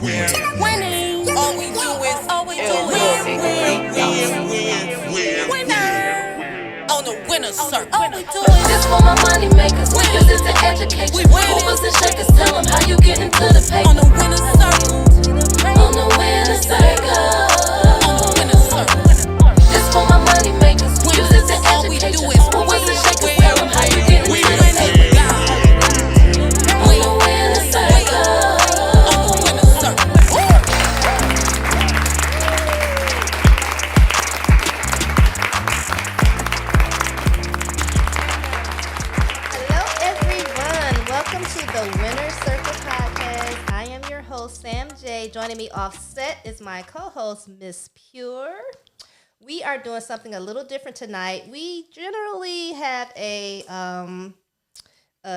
Winning. All we do is winner. On the winner's circle. All we do is This for my money makers. We use it to educate you. Movers and shakers, tell them how you get into the paper. on the winner's circle. On the winner circle. On the winner's circle. This for my money makers. We use it to All we educate do you. is Movers and shakers, tell them how you get into the paper. On the winner circle. On the winner's circle. Hello, everyone. Welcome to the Winner Circle Podcast. I am your host, Sam J. Joining me off set is my co-host, Miss Pure. We are doing something a little different tonight. We generally have a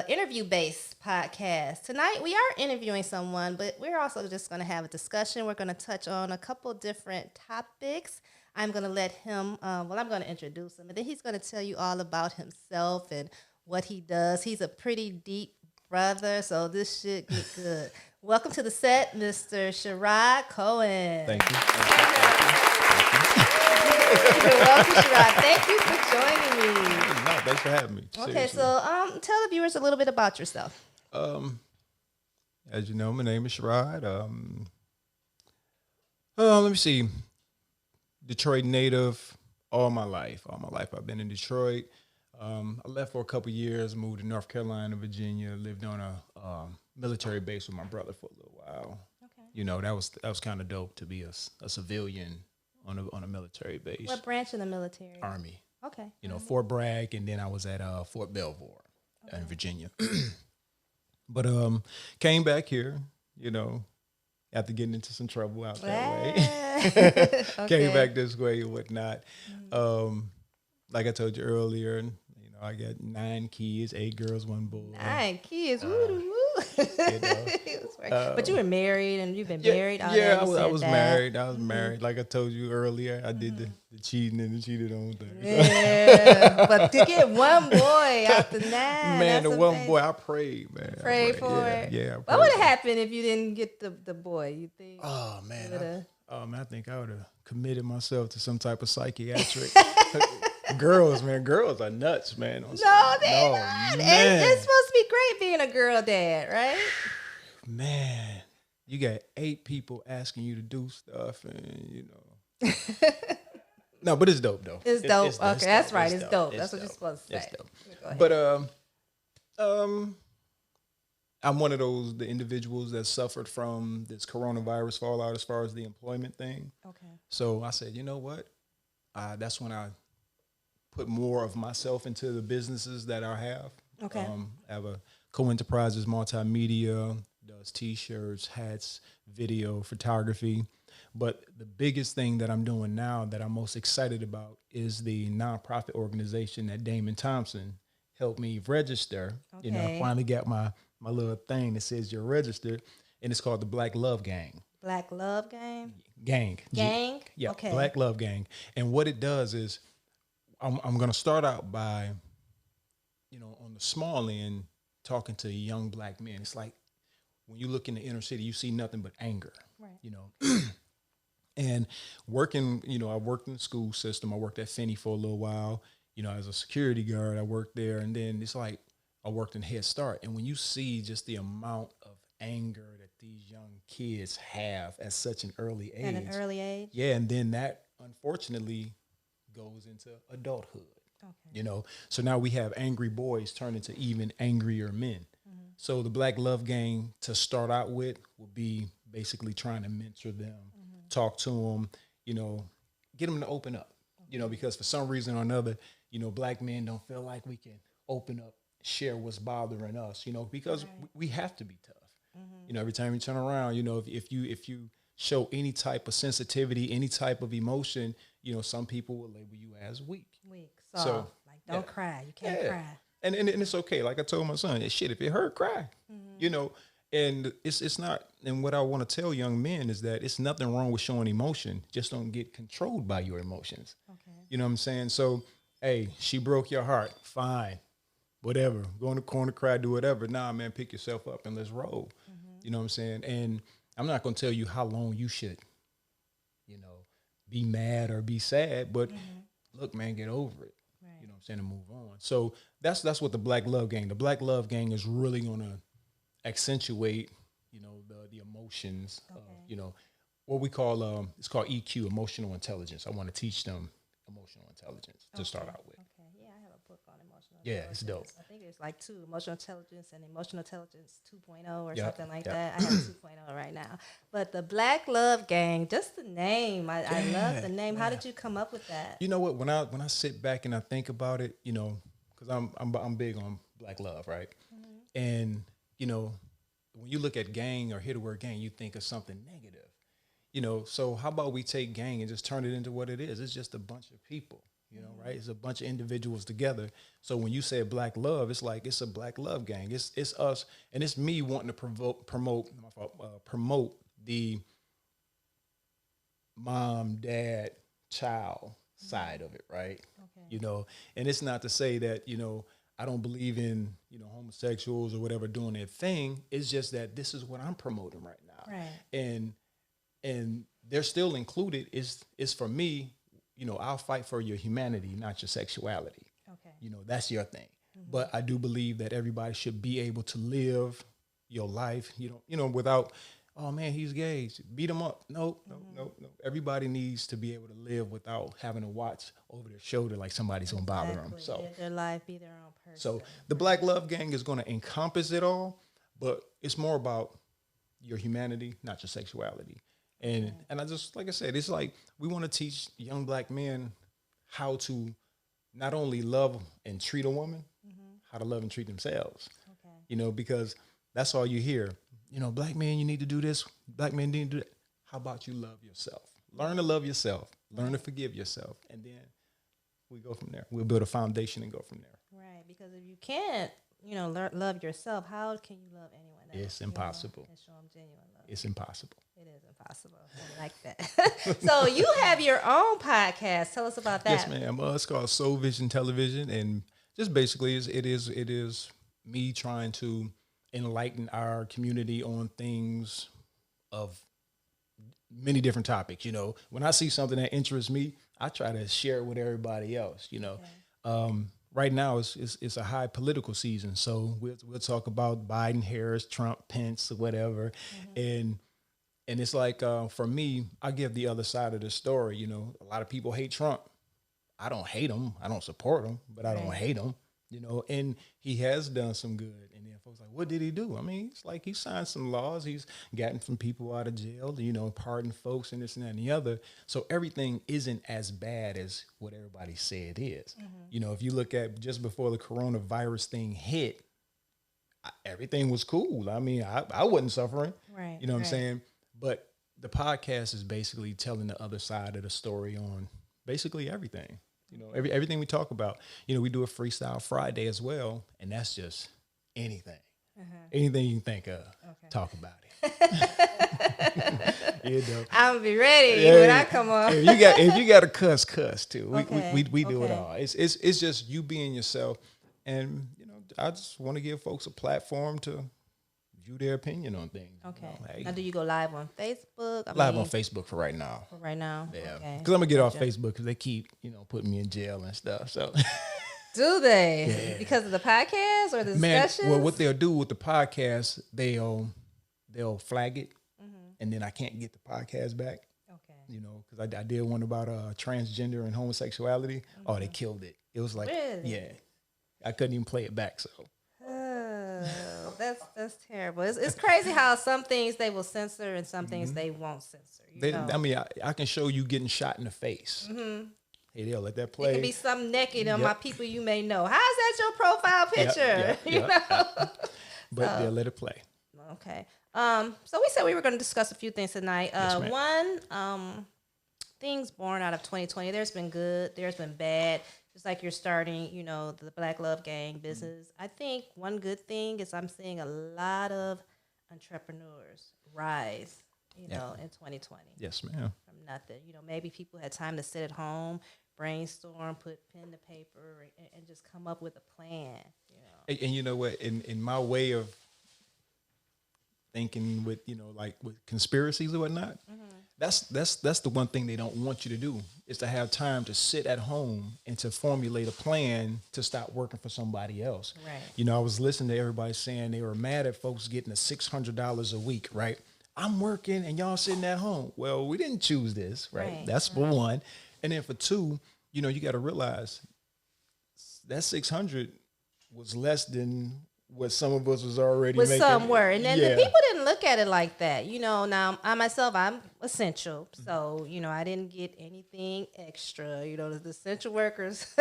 interview-based podcast. Tonight, we are interviewing someone, but we're also just going to have a discussion. We're going to touch on a couple different topics. I'm going to let him, I'm going to introduce him, and then he's going to tell you all about himself and what he does. He's a pretty deep brother, so this should get good. Welcome to the set, Mr. Cherrard Cohan. Thank you. Welcome, Cherrard. Thank you for joining me. No, thanks for having me. Okay, Seriously. so tell the viewers a little bit about yourself. As you know, my name is Cherrard. Let me see. Detroit native all my life. All my life I've been in Detroit. I left for a couple years, moved to North Carolina, Virginia, lived on a military base with my brother for a little while. Okay. You know, that was kind of dope to be a civilian on a military base. What branch in the military? Army. Okay. You know, Fort Bragg, and then I was at Fort Belvoir in Virginia. But came back here, you know, after getting into some trouble out that way. Came back this way and whatnot. Like I told you earlier, you know, I got 9 kids, 8 girls, 1 boy. 9 kids. Woo, woo. You know, But you were married, and you've been married all yeah, that. I was that. married. I was married. Like I told you earlier, I did the cheating and the cheated on thing. Yeah, but to get 1 boy out the 9. Man, the one boy, I prayed, man. I Prayed for it. Yeah. What would have happened if you didn't get the boy? You think? Oh man, would've- I think I would have committed myself to some type of psychiatric. Girls are nuts, man. No, they're not. Man. It's supposed to be great being a girl dad, right? Man, you got 8 people asking you to do stuff, and you know. No, but it's dope though. It's dope. Okay, it's that's dope. right. It's It's dope. It's That's what you're supposed to say. It's dope. Go ahead. But I'm one of the individuals that suffered from this coronavirus fallout as far as the employment thing. Okay. So I said, you know what? That's when I put more of myself into the businesses that I have. Okay. I have a Co-Enterprises Multimedia, does T-shirts, hats, video, photography. But the biggest thing that I'm doing now that I'm most excited about is the nonprofit organization that Damon Thompson helped me register. You know, I Okay. finally got my little thing that says you're registered, and it's called the Black Love Gang. Black Love Game. Gang. Gang? Yeah, Okay. Black Love Gang. And what it does is I'm going to start out by, you know, on the small end, talking to young black men. It's like when you look in the inner city, you see nothing but anger, Right. you know. And working, you know, I worked in the school system. I worked at Finney for a little while, you know, as a security guard. I worked there. And then it's like I worked in Head Start. And when you see just the amount of anger that these young kids have at such an early age. At an early age. Yeah, and then that unfortunately goes into adulthood. Okay. You know, so now we have angry boys turn into even angrier men. So the Black Love Gang to start out with will be basically trying to mentor them, talk to them, you know, get them to open up, you know, because for some reason or another, you know, black men don't feel like we can open up, share what's bothering us, you know, because we have to be tough. You know, every time you turn around, you know, if you show any type of sensitivity, any type of emotion, you know, some people will label you as weak. Weak. So, Soft. Like, don't cry. You can't Yeah. cry. And it's okay. Like I told my son, shit, if it hurt, cry. You know, and it's not. And what I want to tell young men is that it's nothing wrong with showing emotion. Just don't get controlled by your emotions. Okay. You know what I'm saying? So, hey, she broke your heart. Fine, whatever. Go in the corner, cry, do whatever. Nah, man, pick yourself up and let's roll. You know what I'm saying? And I'm not going to tell you how long you should, be mad or be sad, but look, man, get over it. Right. You know what I'm saying, and move on. So that's what the Black Love Gang. The Black Love Gang is really going to accentuate, the emotions of, what we call it's called EQ, emotional intelligence. I want to teach them emotional intelligence to start out with. Okay. Yeah, I have a book on emotional Yeah, intelligence. it's dope. I think it's like 2, emotional intelligence and emotional intelligence 2.0 or Yep, something like yep. that. I have 2.0 right now. But the Black Love Gang, just the name. I love the name. How did you come up with that? You know what? When I sit back and I think about it, because I'm big on Black love, right? And when you look at gang or hear the word gang, you think of something negative. So how about we take gang and just turn it into what it is? It's just a bunch of people, right? It's a bunch of individuals together. So when you say Black love, it's like it's a Black love gang. It's us, and it's me wanting to promote the mom, dad, child side of it, right? Okay. And it's not to say that I don't believe in homosexuals or whatever doing their thing. It's just that this is what I'm promoting right now, Right. and they're still included. Is for me, I'll fight for your humanity, not your sexuality. Okay. That's your thing. But I do believe that everybody should be able to live your life, without, oh man, he's gay, beat him up. No. Everybody needs to be able to live without having to watch over their shoulder like somebody's gonna bother them. So live their life, be their own person. so the Black Love Gang is going to encompass it all, but it's more about your humanity, not your sexuality. And I just, like I said, it's like we want to teach young Black men how to not only love and treat a woman, how to love and treat themselves. Okay. Because that's all you hear. Black men, you need to do this. Black men need to do that. How about you love yourself? Learn to love yourself. Learn to forgive yourself. And then we go from there. We'll build a foundation and go from there. Right, because if you can't, love yourself, how can you love anyone else? It's impossible. And show them genuine love. It's impossible. It is impossible. I like that. So you have your own podcast. Tell us about that. Yes, ma'am. It's called Soul Vision Television, and just basically it is me trying to enlighten our community on things of many different topics. When I see something that interests me, I try to share it with everybody else. Right now it's a high political season, so we'll talk about Biden, Harris, Trump, Pence, whatever, and it's like for me, I give the other side of the story. A lot of people hate Trump. I don't hate him. I don't support him, but I don't hate him. And he has done some good. And then folks like, what did he do? I mean, it's like he signed some laws. He's gotten some people out of jail, pardoned folks and this and that and the other. So everything isn't as bad as what everybody say it is. If you look at just before the coronavirus thing hit, everything was cool. I mean, I wasn't suffering. Right. You know what I'm saying? But the podcast is basically telling the other side of the story on basically everything. Everything we talk about. We do a Freestyle Friday as well, and that's just anything. Anything you can think of. Talk about it. I'm gonna be ready when I come on. If you got to cuss too. We do it Okay. all. It's just you being yourself, and I just want to give folks a platform to view their opinion on things. Okay. Hey, Now, do you go live on Facebook? live on Facebook for right now. For right now. Yeah, Okay. because I'm gonna get off Facebook because they keep putting me in jail and stuff. So. Do they? Yeah. Because of the podcast or the Man, discussions? well, what they'll do with the podcast, they'll flag it, and then I can't get the podcast back. Okay. Because I did one about transgender and homosexuality. Oh, they killed it. It was like, Really? yeah, I couldn't even play it back. So Oh, that's terrible. It's crazy how some things they will censor and some things they won't censor. I mean, I can show you getting shot in the face. Hey, they'll let that play. It could be some naked on my people you may know. How's that your profile picture? But they'll let it play. Okay. So we said we were going to discuss a few things tonight. Yes, ma'am. One, things born out of 2020. There's been good. There's been bad. Just like you're starting, the Black Love Gang business. I think one good thing is I'm seeing a lot of entrepreneurs rise, in 2020. Yes, ma'am. From nothing. Maybe people had time to sit at home, brainstorm, put pen to paper, and just come up with a plan. And you know what? In my way of thinking with, like with conspiracies or whatnot. That's the one thing they don't want you to do, is to have time to sit at home and to formulate a plan to stop working for somebody else. Right. I was listening to everybody saying they were mad at folks getting $600 a week, right? I'm working and y'all sitting at home. Well, we didn't choose this, right? That's for one. And then for two, you got to realize that 600 was less than what some of us was already making. Some were. And then the people didn't look at it like that. Now I myself, I'm essential. So, I didn't get anything extra. The essential workers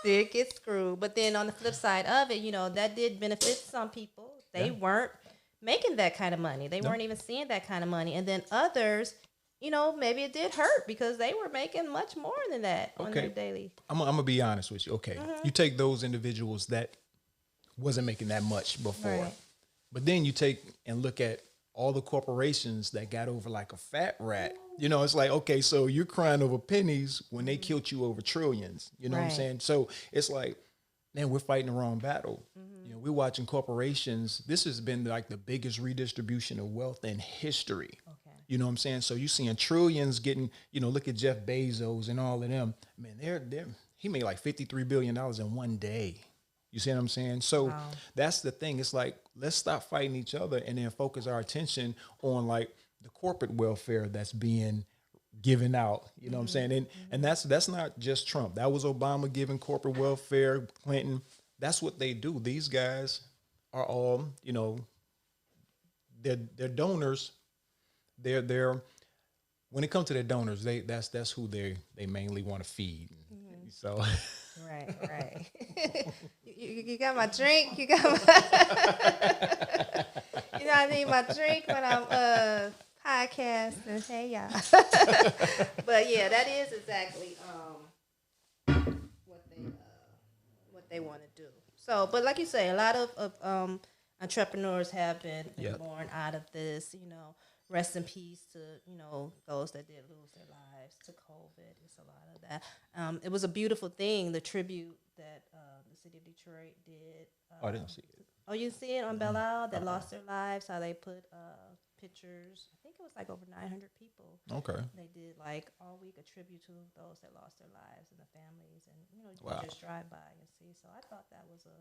did get screwed. But then on the flip side of it, that did benefit some people. They weren't making that kind of money. They weren't even seeing that kind of money. And then others, maybe it did hurt because they were making much more than that on their daily. I'm going to be honest with you. Okay. You take those individuals that wasn't making that much before. Right. But then you take and look at all the corporations that got over like a fat rat. It's like, okay, so you're crying over pennies when they killed you over trillions. You know what I'm saying? So it's like, man, we're fighting the wrong battle. We're watching corporations. This has been like the biggest redistribution of wealth in history. Okay. You know what I'm saying? So you're seeing trillions getting, look at Jeff Bezos and all of them. Man, he made like $53 billion in one day. You see what I'm saying? So that's the thing. It's like, let's stop fighting each other and then focus our attention on like the corporate welfare that's being given out. You know what I'm saying? And that's not just Trump. That was Obama giving corporate welfare, Clinton. That's what they do. These guys are all, they're donors. They're when it comes to their donors, that's who they mainly want to feed. So Right. You got my drink. You got my. I need my drink when I'm podcasting. Hey y'all. But yeah, that is exactly what they want to do. So, but like you say, a lot of entrepreneurs have been born out of this. Rest in peace to those that did lose their lives to COVID. It's a lot of that. It was a beautiful thing, the tribute that the city of Detroit did. I didn't see it. Oh, you see it on Belle Isle that lost their lives? How they put pictures. I think it was like over 900 people. Okay. They did like all week a tribute to those that lost their lives and the families, and you just drive by and see. So I thought that was a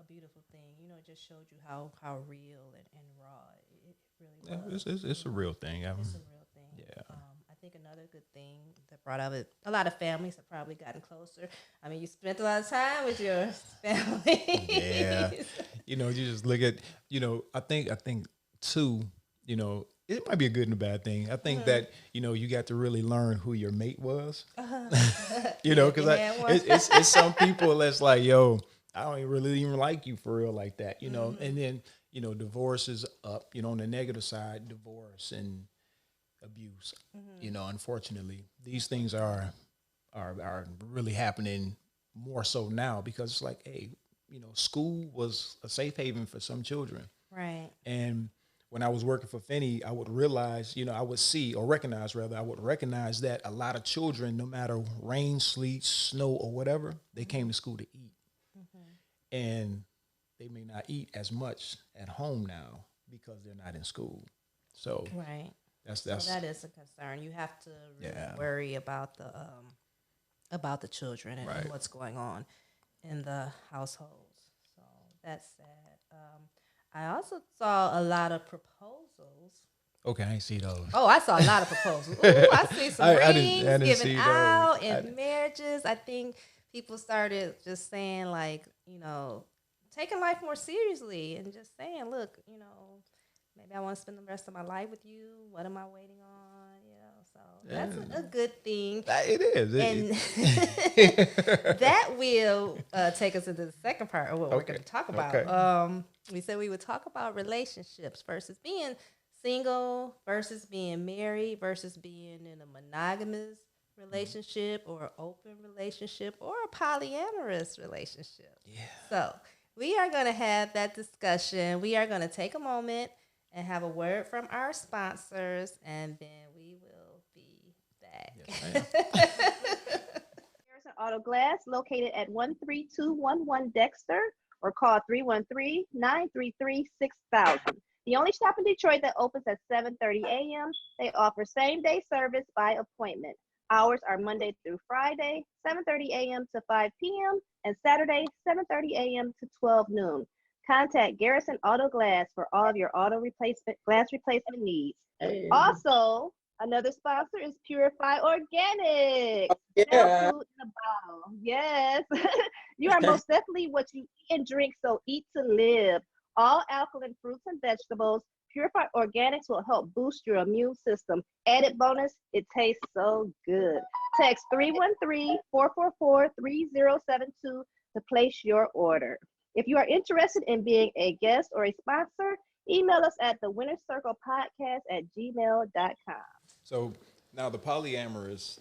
beautiful thing. It just showed you how real and raw it really was. It's a real thing. It's a real thing. Yeah. I think another good thing that brought out it, a lot of families have probably gotten closer. I mean, you spent a lot of time with your family. Yeah. You just look at, I think too, it might be a good and a bad thing. I think that, you got to really learn who your mate was. Because it's some people that's like, yo, I don't really even like you for real like that, and then, divorce is up, on the negative side, divorce and abuse, unfortunately, these things are really happening more so now because it's like, hey, school was a safe haven for some children. Right. And when I was working for Finney, I would realize, I would recognize that a lot of children, no matter rain, sleet, snow, or whatever, they came to school to eat. And they may not eat as much at home now because they're not in school. So right. So that is a concern. You have to really worry about the children and what's going on in the households. So that's sad. I also saw a lot of proposals. Okay, I see those. Oh, I saw a lot of proposals. Ooh, I see some rings given out and marriages. I think people started just saying like, taking life more seriously and just saying, look, maybe I want to spend the rest of my life with you. What am I waiting on? So that's a good thing. It is. And that will take us into the second part of what we're going to talk about. Okay. We said we would talk about relationships versus being single versus being married versus being in a monogamous relationship or open relationship or a polyamorous relationship. Yeah. So we are going to have that discussion. We are going to take a moment and have a word from our sponsors, and then we will be back. Yes, Harrison Auto Glass, located at 13211 Dexter, or call 313-933-6000. The only shop in Detroit that opens at 7:30 a.m. They offer same-day service by appointment. Hours are Monday through Friday, 7:30 a.m. to 5 p.m. and Saturday, 7:30 a.m. to 12 noon. Contact Garrison Auto Glass for all of your glass replacement needs. Hey. Also, another sponsor is Purify Organics. Yeah. Real food in a bottle. Yes. You are most definitely what you eat and drink, so eat to live. All alkaline fruits and vegetables. Purify Organics will help boost your immune system. Added bonus, it tastes so good. Text 313-444-3072 to place your order. If you are interested in being a guest or a sponsor, email us at thewinnercirclepodcast@gmail.com. So now the polyamorous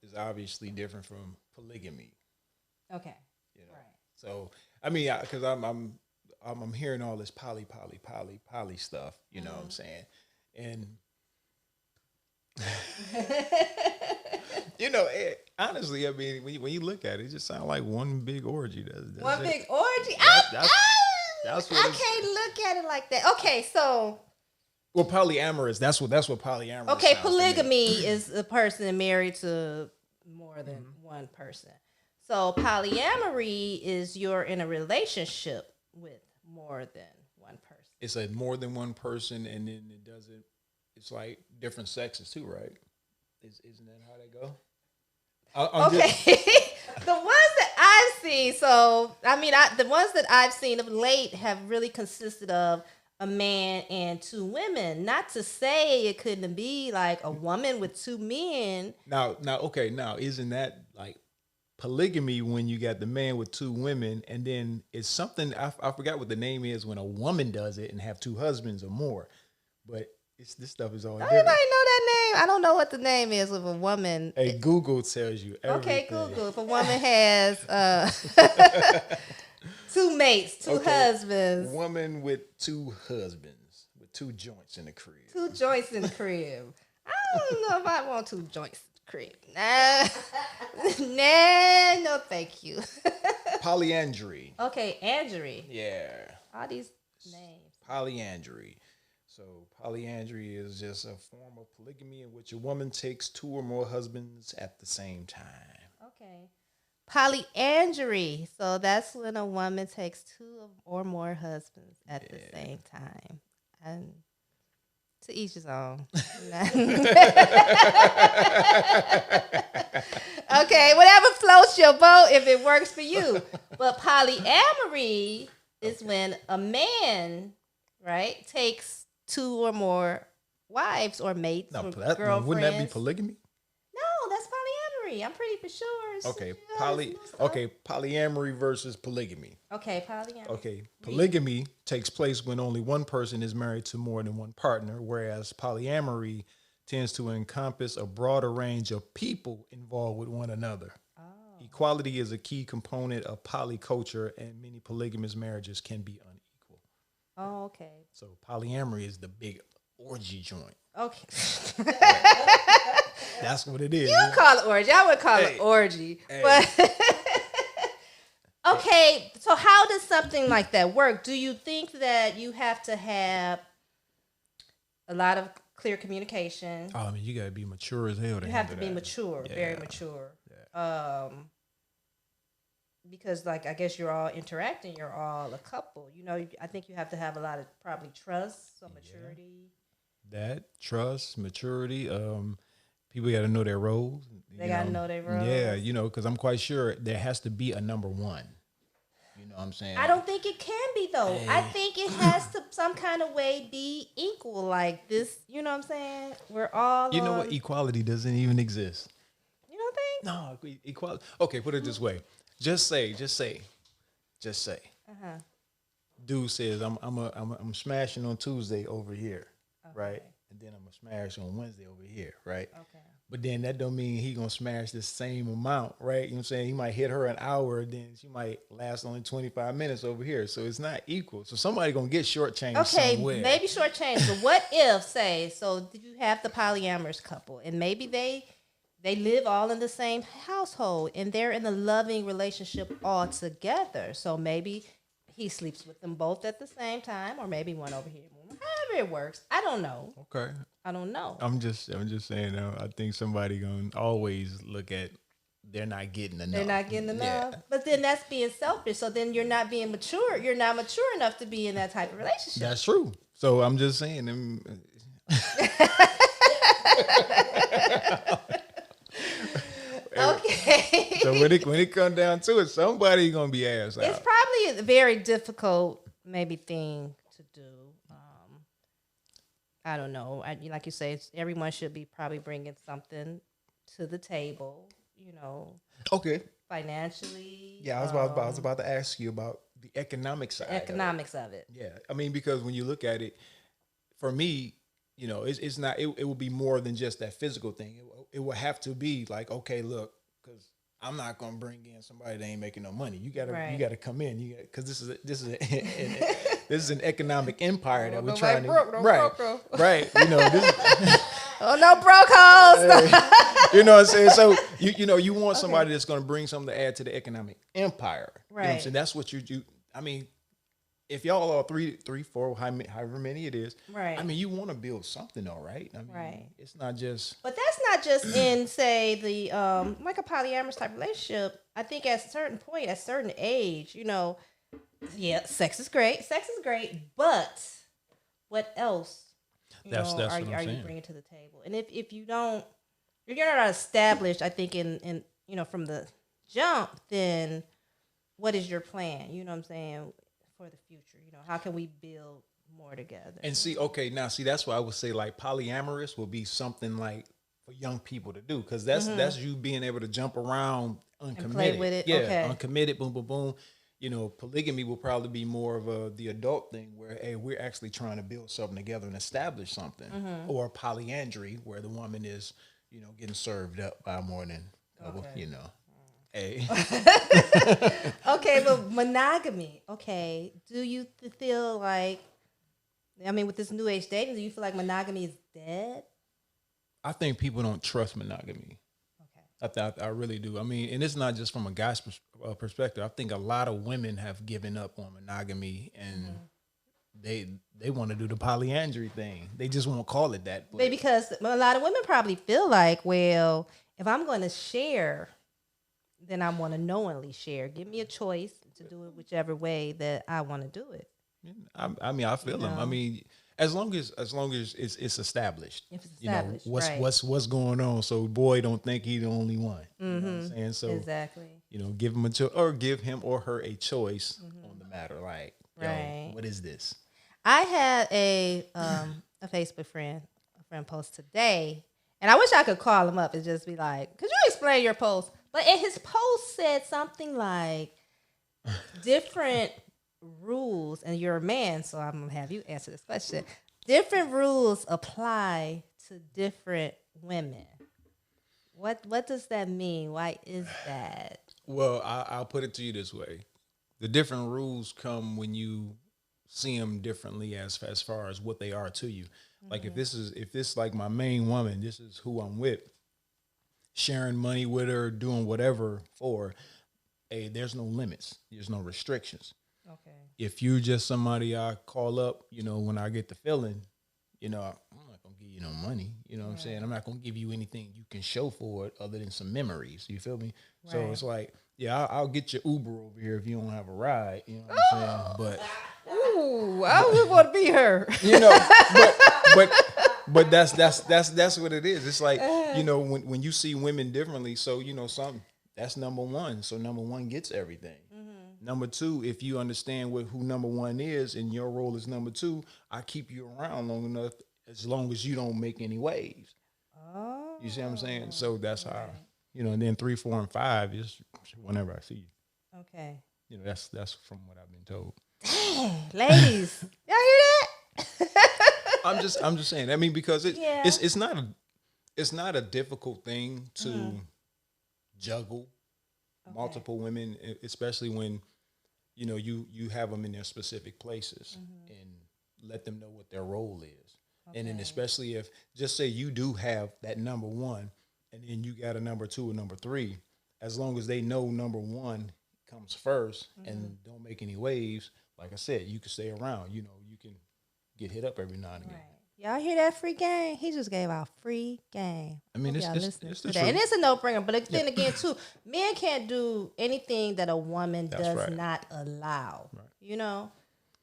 is obviously different from polygamy. Okay. You know? Right. So I mean, because I'm hearing all this poly stuff. You know what I'm saying? And you know, honestly, I mean, when you look at it, it just sounds like one big orgy. That's One it. big orgy. That's what I it's- can't look at it like that. Okay, so Well, polyamorous. That's what polyamorous. okay, sounds to me. polygamy is a person married to more than one person. So polyamory is you're in a relationship with more than one person. It's a more than one person, and then it doesn't. It's like different sexes too, right? Isn't that how they go? Okay. The ones that I've seen, so I mean, the ones that I've seen of late have really consisted of a man and two women. Not to say it couldn't be like a woman with two men. Now, isn't that like polygamy when you got the man with two women, and then it's something I forgot what the name is when a woman does it and have two husbands or more, but this stuff is all Anybody know different. that name? I don't know what the name is of a woman. Hey, Google tells you everything. Okay, Google. If a woman has two mates, two husbands, Woman with two husbands with two joints in the crib. two joints in the crib. I don't know if I want two joints in the crib. Nah, no, thank you. Polyandry. Okay, Andrew. Yeah. All these names. Polyandry. So polyandry is just a form of polygamy in which a woman takes two or more husbands at the same time. Okay. Polyandry. So that's when a woman takes two or more husbands at the same time. And to each his own. Okay, whatever floats your boat if it works for you. But polyamory is when a man, right, takes two or more wives or mates or girlfriends. Wouldn't that be polygamy? No, that's polyamory. I'm pretty sure. It's Okay, just- polyamory versus polygamy. Okay, polyamory. Okay, polygamy takes place when only one person is married to more than one partner, whereas polyamory tends to encompass a broader range of people involved with one another. Oh. Equality is a key component of polyculture, and many polygamous marriages can be unequal. Oh, okay. So polyamory is the big orgy joint. Okay. That's what it is. You call it orgy. I would call it orgy. But okay, so how does something like that work? Do you think that you have to have a lot of clear communication? Oh, I mean, you gotta be mature as hell. You have to be mature, very mature. Because, like, I guess you're all interacting. You're all a couple. You know, I think you have to have a lot of probably trust, some maturity. That trust, maturity. People got to know their roles. They got to know their roles. Yeah, you know, because I'm quite sure there has to be a number one. You know what I'm saying? I don't think it can be, though. I think it has to some kind of way be equal, like this. You know what I'm saying? We're all. You know what? Equality doesn't even exist. You don't think? No, equality. Okay, put it this way. Just say. Dude says I'm smashing on Tuesday over here, right? And then I'm gonna smash on Wednesday over here, right? Okay. But then that don't mean he gonna smash the same amount, right? You know what I'm saying? He might hit her an hour, then she might last only 25 minutes over here. So it's not equal. So somebody gonna get shortchanged somewhere. Maybe shortchanged. But what if, say, so you have the polyamorous couple, and maybe they live all in the same household, and they're in a loving relationship all together. So maybe he sleeps with them both at the same time, or maybe one over here, one However it works. I don't know. Okay. I don't know. I'm just saying. I think somebody gonna always look at they're not getting enough. They're not getting enough. Yeah. But then that's being selfish. So then you're not being mature. You're not mature enough to be in that type of relationship. That's true. So I'm just saying. Okay. So when it comes down to it, somebody gonna be ass out. It's probably a very difficult maybe thing to do. I don't know. Like you say, everyone should be probably bringing something to the table. You know, Okay. financially. Yeah, I was about to ask you about the economic side. Economics of it. Yeah, I mean, because when you look at it, for me, you know, it's not. It will be more than just that physical thing. It will have to be like, okay, look, because I'm not gonna bring in somebody that ain't making no money. You gotta come in. Because this is an economic empire that we're trying to right. You know, this. Oh no, broke hoes. You know what I'm saying? So you want somebody that's going to bring something to add to the economic empire. You know what I'm Right. saying? That's what you do. I mean, if y'all are three, four, however many it is, Right. I mean, you want to build something, all right? I mean, Right. It's not just But that's not just in, say, the like a polyamorous type relationship. I think at a certain point, at a certain age, you know, yeah, sex is great, but what else? That's what are I'm you saying. bringing to the table? And if you're not established, I think in from the jump, then what is your plan? You know what I'm saying, for the future? You know, how can we build more together? And see, that's why I would say like polyamorous will be something like for young people to do, because that's you being able to jump around uncommitted. play with it, Yeah, okay. uncommitted, boom, boom, boom. You know, polygamy will probably be more of the adult thing where, hey, we're actually trying to build something together and establish something. Or polyandry where the woman is, you know, getting served up by more than a couple, you know. Hey. Okay, but monogamy. Okay, do you feel like, I mean, with this new age dating, do you feel like monogamy is dead? I think people don't trust monogamy. Okay. I really do. I mean, and it's not just from a guy's perspective. I think a lot of women have given up on monogamy and they want to do the polyandry thing. They just won't call it that. But Maybe because a lot of women probably feel like, well, if I'm going to share, then I want to knowingly share. Give me a choice to do it whichever way that I want to do it. I mean, I feel them. I mean, as long as it's established. If it's You know, established, right. what's going on, so boy don't think he's the only one. You know what I'm saying? So Exactly. you know, give him a choice, or give him or her a choice on the matter. Like, yo, Right. what is this? I had a Facebook friend post today, and I wish I could call him up and just be like, "Could you explain your post?" But in his post said something like different rules, and you're a man, so I'm gonna have you answer this question. Different rules apply to different women. What does that mean? Why is that? Well, I'll put it to you this way: the different rules come when you see them differently as far as what they are to you. Like if this like my main woman, this is who I'm with, sharing money with her, doing whatever for. Hey, there's no limits. There's no restrictions. Okay. If you just somebody I call up, you know, when I get the feeling, you know, I'm not gonna give you no money. You know what I'm saying? I'm not gonna give you anything you can show for it other than some memories. You feel me? So Right. it's like, yeah, I'll get your Uber over here if you don't have a ride. You know what I'm saying? But Ooh, I would want to be her. you know, but that's what it is. It's like, you know, when you see women differently, so you know that's number one. So number one gets everything. Number two, if you understand who number one is and your role is number two, I keep you around long enough as long as you don't make any waves. Oh. You see what I'm saying? So that's how, you know, and then 3, 4, and 5 is whenever I see you. Okay. You know, that's from what I've been told. Dang, ladies, y'all hear that? I'm just saying. I mean, because Yeah. it's not a difficult thing to juggle multiple women, especially when you know you have them in their specific places and let them know what their role is. And then especially if, just say you do have that number one and then you got a number 2 and number 3, as long as they know number 1 comes first and don't make any waves, like I said, you can stay around. You know, you can get hit up every now and again. Right. Y'all hear that free game? He just gave out free game. I mean, Hope y'all it's listening the to that. truth. And it's a no-brainer. But then again, too, men can't do anything that a woman That's does right. not allow. Right. You know?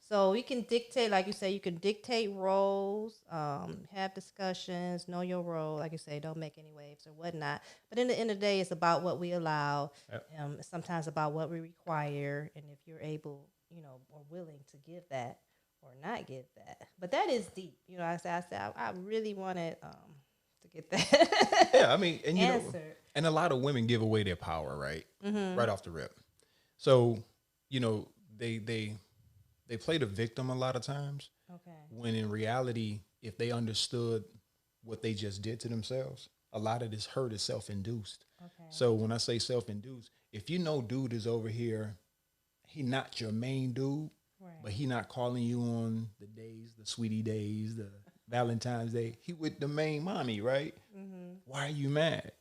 So we can dictate, like you say, you can dictate roles, have discussions, know your role. Like you say, don't make any waves or whatnot. But in the end of the day, it's about what we allow. Yep. It's sometimes about what we require. And if you're able, or willing to give that, or not give that. But that is deep. I really wanted to get that. Yeah, I mean, and answered. and a lot of women give away their power, right? Mm-hmm. Right off the rip. So, they play the victim a lot of times. Okay. When in reality, if they understood what they just did to themselves, a lot of this hurt is self-induced. Okay. So when I say self-induced, if dude is over here, he not your main dude, Right. but he not calling you on the days, the sweetie days, the Valentine's Day. He with the main mommy, right? Mm-hmm. Why are you mad?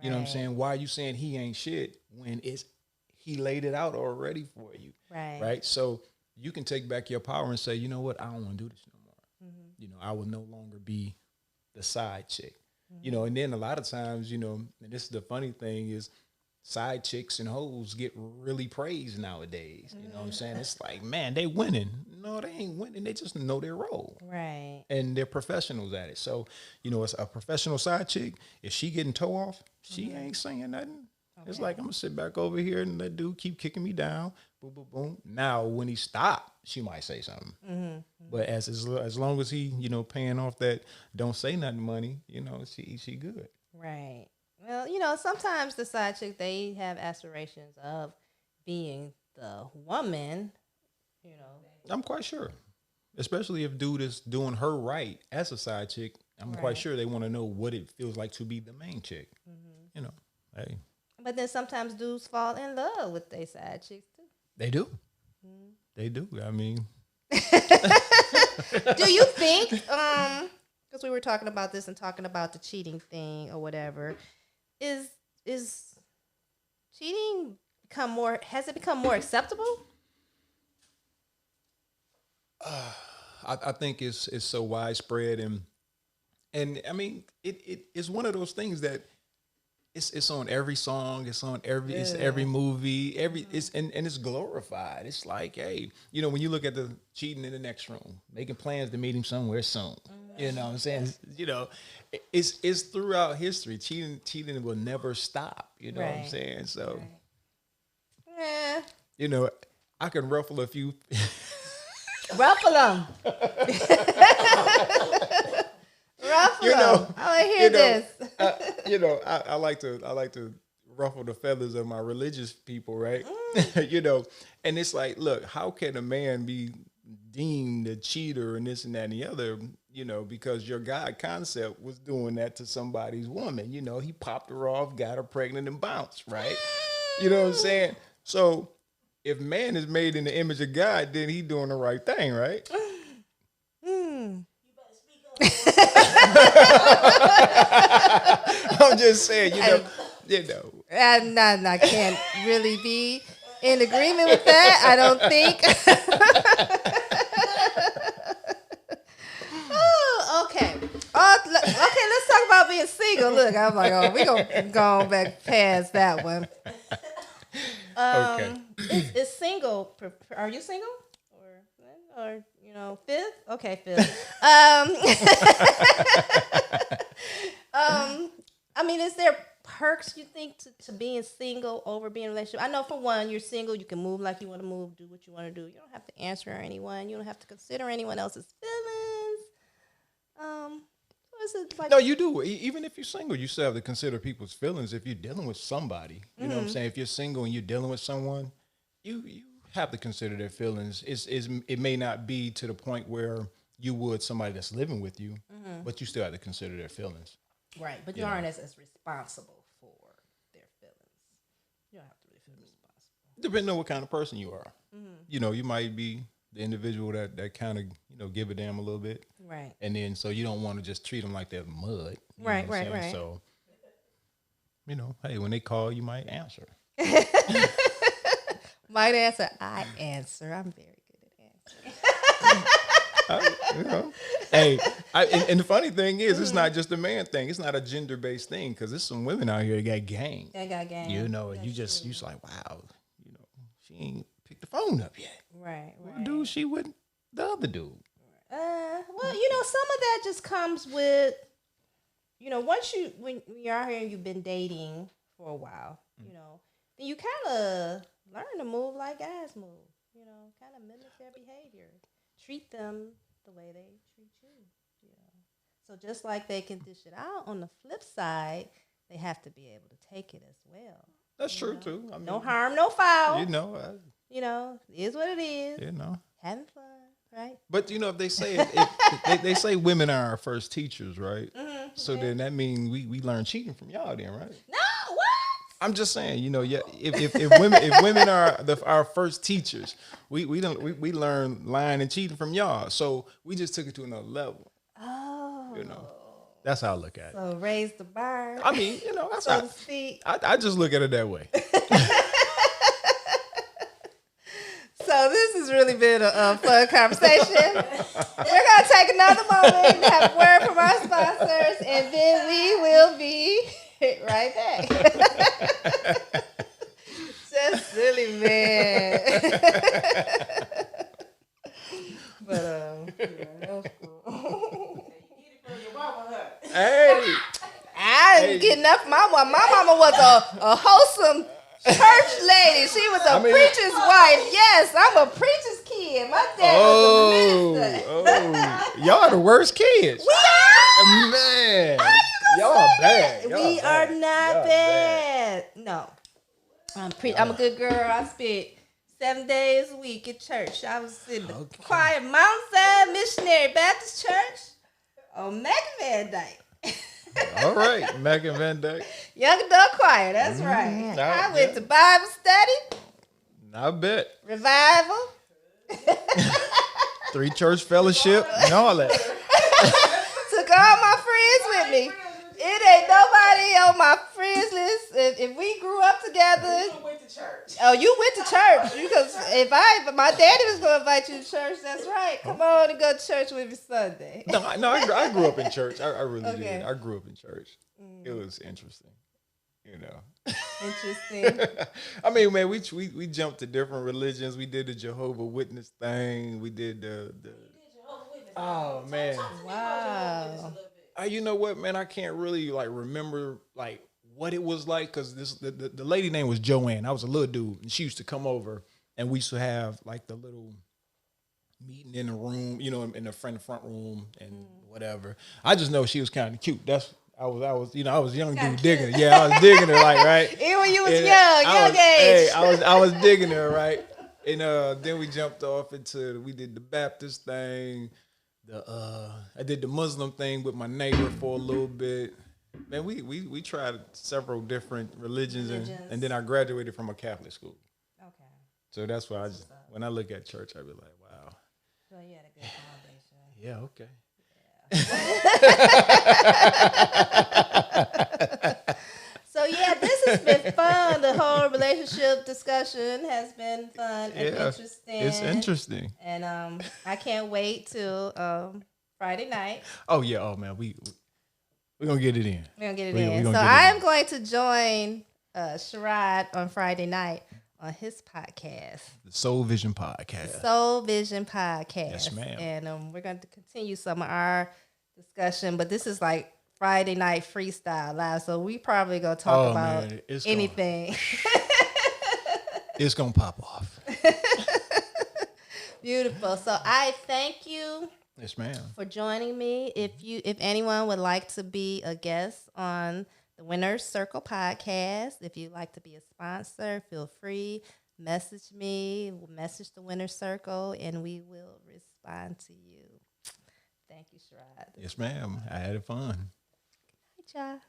You know what I'm saying? Why are you saying he ain't shit when he laid it out already for you? Right. Right? So you can take back your power and say, you know what? I don't want to do this no more. Mm-hmm. I will no longer be the side chick. And then a lot of times, and this is the funny thing is, side chicks and hoes get really praised nowadays. You know what I'm saying? It's like, man, they winning. No, they ain't winning. They just know their role. Right. And they're professionals at it. So, as a professional side chick, if she getting toe off, she ain't saying nothing. Okay. It's like, I'm going to sit back over here and let dude keep kicking me down. Boom, boom, boom. Now, when he stop, she might say something. Mm-hmm. But as long as he, paying off that don't say nothing money, she good. Right. Well, sometimes the side chick, they have aspirations of being the woman, I'm quite sure. Especially if dude is doing her right as a side chick, I'm quite sure they want to know what it feels like to be the main chick. Mm-hmm. Hey. But then sometimes dudes fall in love with their side chicks too. They do. They do. I mean. Do you think, because we were talking about this and talking about the cheating thing or whatever, is cheating has it become more acceptable? I think it's so widespread and I mean it's one of those things that it's on every song, it's on every movie, it's and it's glorified. It's like, hey, when you look at the cheating in the next room, making plans to meet him somewhere soon. You know what I'm saying? It's throughout history. Cheating will never stop. You know what I'm saying? So I can ruffle a few. Ruffle them. Ruffle them. I want to hear this. I like to ruffle the feathers of my religious people, right? And it's like, look, how can a man be deemed a cheater and this and that and the other? Because your God concept was doing that to somebody's woman. He popped her off, got her pregnant, and bounced, right? You know what I'm saying? So if man is made in the image of God, then he doing the right thing, right? You better speak up. I'm just saying, I can't really be in agreement with that. I don't think. Okay. Okay, let's talk about being single. Look, I'm like, we're going to go back past that one. Okay. Is single, are you single? Or fifth? Okay, fifth. I mean, is there perks you think to being single over being in a relationship? I know for one, you're single, you can move like you want to move, do what you want to do. You don't have to answer anyone. You don't have to consider anyone else's feelings. Is it like? No, you do. Even if you're single, you still have to consider people's feelings if you're dealing with somebody. You know what I'm saying? If you're single and you're dealing with someone, you have to consider their feelings. It may not be to the point where you would somebody that's living with you, but you still have to consider their feelings. Right, but you aren't as responsible for their feelings. You don't have to really feel responsible. Depending on what kind of person you are. You might be the individual that kind of, give a damn a little bit. Right. And then, so you don't want to just treat them like they're mud. Right. So, hey, when they call, you might answer. Might answer. I answer. I'm very good at answering. You know. Hey, and the funny thing is, it's not just a man thing. It's not a gender-based thing because there's some women out here that got game. They got game. You know, and you just like, wow, you know, she ain't picked the phone up yet. Right. What dude she with the other dude? Well, you know, some of that just comes with, you know, when you're out here and you've been dating for a while, you know, then you kind of learn to move like guys move. You know, kind of mimic their behavior. Treat them the way they treat you. You know, so just like they can dish it out, on the flip side, they have to be able to take it as well. That's true too. I mean, no harm, no foul. You know, it is what it is. You know, having fun, right? But you know, if they say they say women are our first teachers, right? Mm-hmm. So then that means we learn cheating from y'all, then, right? No, what? I'm just saying, you know, yeah. If women are our first teachers, we learn lying and cheating from y'all. So we just took it to another level. Oh, you know, that's how I look at it. So raise the bar. I mean, you know, that's so how to speak. I just look at it that way. So this has really been a fun conversation. We're going to take another moment and have a word from our sponsors, and then we will be right back. Just really, man. But, yeah, that was cool. Hey. I didn't get enough of my mama. My mama was a wholesome church lady. She was a preacher's wife. Yes, I'm a preacher's kid. My dad was a minister. Oh, y'all are the worst kids. We are. Man, y'all are bad. We are not bad. No, I'm a good girl. I spent 7 days a week at church. I was in the choir, Mount Zion Missionary Baptist Church on Mac Van Dyke. All right, Mac and Van Dyke. Young adult choir, that's right. I went to Bible study. I bet. Revival. 3 church fellowship and all that. Took all my friends with me. It ain't nobody on my friends list. If we grew up together. You went to church. Oh, you went to church. Because if my daddy was going to invite you to church, that's right. Come on and go to church with me Sunday. No, I grew up in church. I really did. I grew up in church. It was interesting, you know. Interesting. I mean, man, we jumped to different religions. We did the Jehovah Witness thing. We did the oh man, wow. You know what, man? I can't really remember what it was like because the lady name was Joanne. I was a little dude, and she used to come over, and we used to have the little meeting in the room, you know, in the front room and whatever. I just know she was kind of cute. I was young dude digging her. Yeah, I was digging her, right? Even when you was young age. Hey, I was digging her, right? And then we jumped off we did the Baptist thing. I did the Muslim thing with my neighbor for a little bit. Man, we tried several different religions. And then I graduated from a Catholic school. Okay. So that's why when I look at church, I be like, wow. So you had a good foundation. Yeah, okay. So yeah, this has been fun. The whole relationship discussion has been fun and interesting. It's interesting. And I can't wait till Friday night. Oh yeah, oh man, we're gonna get it in. We're gonna get it in. So I am going to join Cherrard on Friday night on his podcast, the Soul Vision Podcast. Soul Vision Podcast. Yes, ma'am. And we're going to continue some of our discussion, but this is like Friday night freestyle live, so we probably gonna talk about anything. It's gonna pop off. Beautiful. So I thank you. Yes, ma'am. For joining me. If anyone would like to be a guest on the Winner's Circle podcast, if you'd like to be a sponsor, feel free. Message me. Message the Winner's Circle, and we will respond to you. Thank you, Cherrard. Yes, ma'am. I had fun. Good night, y'all.